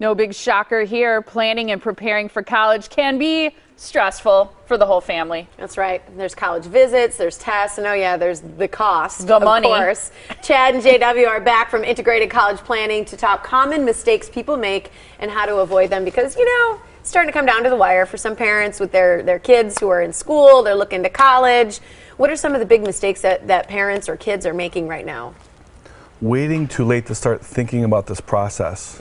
No big shocker here. Planning and preparing for college can be stressful for the whole family. That's right. There's college visits, there's tests, and oh yeah, there's the cost, the money. Of course. Chad and JW are back from Integrated College Planning to talk common mistakes people make and how to avoid them, because, you know, it's starting to come down to the wire for some parents with their kids who are in school, they're looking to college. What are some of the big mistakes that parents or kids are making right now? Waiting too late to start thinking about this process.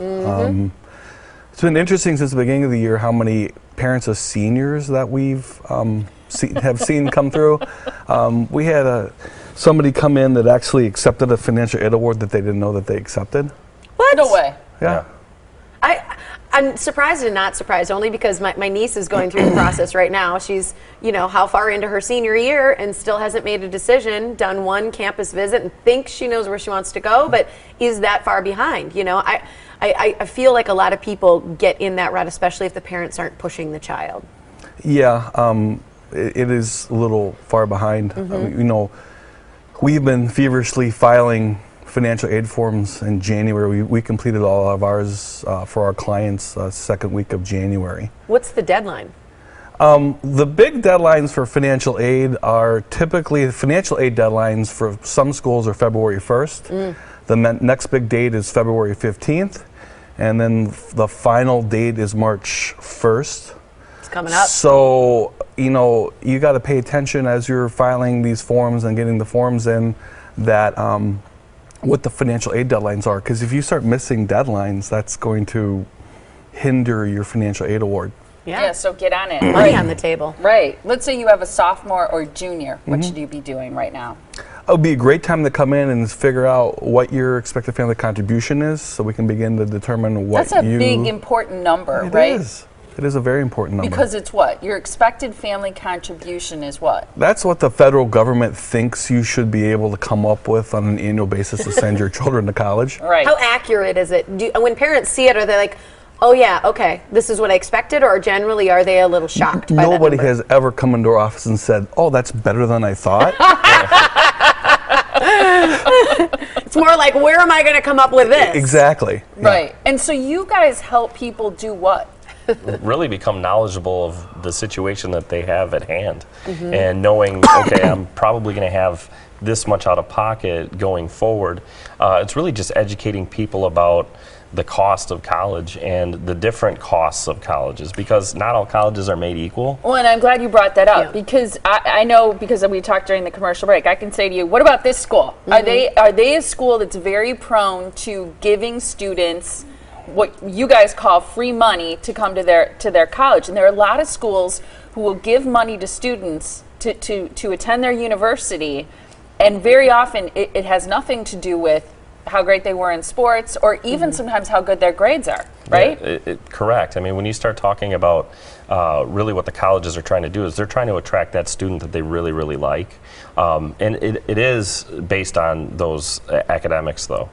It's been interesting since the beginning of the year how many parents of seniors that we've have seen come through. We had somebody come in that actually accepted a financial aid award that they didn't know that they accepted. What? No way. Yeah. I'm surprised and not surprised, only because my niece is going through the process right now. She's, you know, how far into her senior year and still hasn't made a decision, done one campus visit and thinks she knows where she wants to go, but is that far behind. You know, I feel like a lot of people get in that route, especially if the parents aren't pushing the child. Yeah, it is a little far behind. You know, we've been feverishly filing financial aid forms in January. We completed all of ours for our clients second week of January. What's the deadline? The big deadlines for financial aid are typically, financial aid deadlines for some schools are February 1st. The next big date is February 15th. And then the final date is March 1st. It's coming up. So, you know, you got to pay attention as you're filing these forms and getting the forms in that what the financial aid deadlines are, because if you start missing deadlines, that's going to hinder your financial aid award. Yeah, so get on it. Money on the table. Right. Let's say you have a sophomore or junior. What should you be doing right now? It would be a great time to come in and figure out what your expected family contribution is, so we can begin to determine what That's a big, important number, right? It is. It is a very important number. Because it's what? Your expected family contribution is what? That's what the federal government thinks you should be able to come up with on an annual basis to send your children to college. Right. How accurate is it? When parents see it, are they like, oh yeah, okay, this is what I expected, or generally are they a little shocked by that number? Nobody has ever come into our office and said, oh, that's better than I thought. It's more like, where am I going to come up with this? Exactly. Right. Yeah. And so you guys help people do what? Really become knowledgeable of the situation that they have at hand, and knowing, okay, I'm probably going to have this much out of pocket going forward. It's really just educating people about the cost of college and the different costs of colleges, because not all colleges are made equal. Well, and I'm glad you brought that up, because I know, because we talked during the commercial break, I can say to you, what about this school? Are they a school that's very prone to giving students what you guys call free money to come to their college? And there are a lot of schools who will give money to students to attend their university, and very often it has nothing to do with how great they were in sports, or even sometimes how good their grades are, right? Yeah, correct. I mean, when you start talking about really what the colleges are trying to do is they're trying to attract that student that they really, really like. And it is based on those academics, though.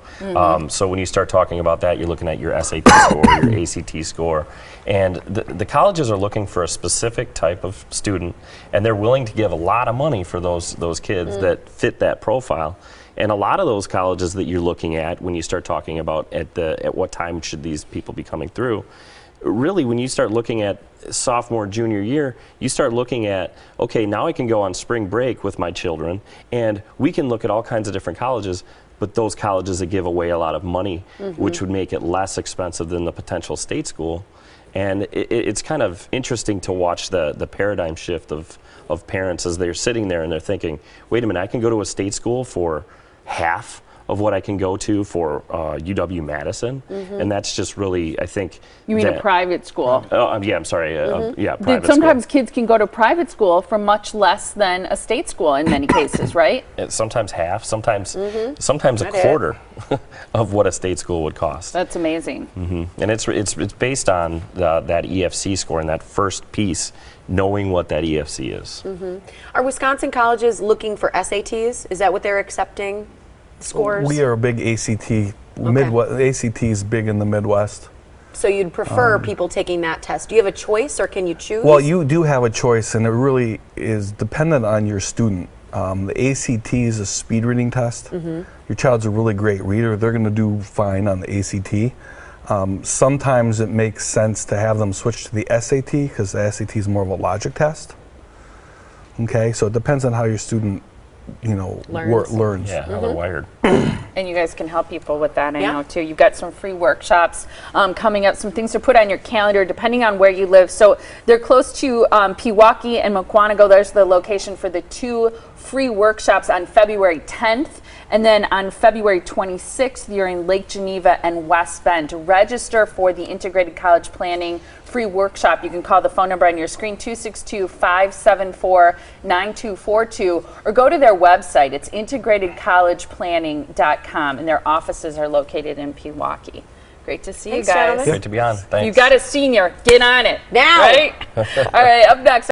So when you start talking about that, you're looking at your SAT score, your ACT score. And the colleges are looking for a specific type of student, and they're willing to give a lot of money for those kids that fit that profile. And a lot of those colleges that you're looking at, when you start talking about at what time should these people be coming through, really when you start looking at sophomore, junior year, you start looking at, okay, now I can go on spring break with my children, and we can look at all kinds of different colleges, but those colleges that give away a lot of money, which would make it less expensive than the potential state school. And it's kind of interesting to watch the paradigm shift of parents as they're sitting there and they're thinking, wait a minute, I can go to a state school for half of what I can go to for UW-Madison, and that's just really, I think. You mean a private school? Yeah, I'm sorry. Yeah, private Sometimes school. kids can go to private school for much less than a state school in many cases, right? Sometimes half, sometimes a quarter of what a state school would cost. That's amazing. And it's based on that EFC score and that first piece, knowing what that EFC is. Are Wisconsin colleges looking for SATs? Is that what they're accepting? Scores? We are a big ACT. ACT is big in the Midwest. So you'd prefer people taking that test. Do you have a choice, or can you choose? Well, you do have a choice, and it really is dependent on your student. The ACT is a speed reading test. Your child's a really great reader. They're going to do fine on the ACT. Sometimes it makes sense to have them switch to the SAT because the SAT is more of a logic test. Okay, so it depends on how your student, learns. Yeah, how they're wired. And you guys can help people with that, I know, too. You've got some free workshops coming up, some things to put on your calendar depending on where you live. So they're close to Pewaukee and Mukwonago. There's the location for the 2 free workshops on February 10th. And then on February 26th, you're in Lake Geneva and West Bend. To register for the Integrated College Planning free workshop, you can call the phone number on your screen, 262-574-9242, or go to their website. It's integratedcollegeplanning.com, and their offices are located in Pewaukee. Great to see you guys. Great to be on. Thanks. You got a senior. Get on it. Now. Right? All right, up next.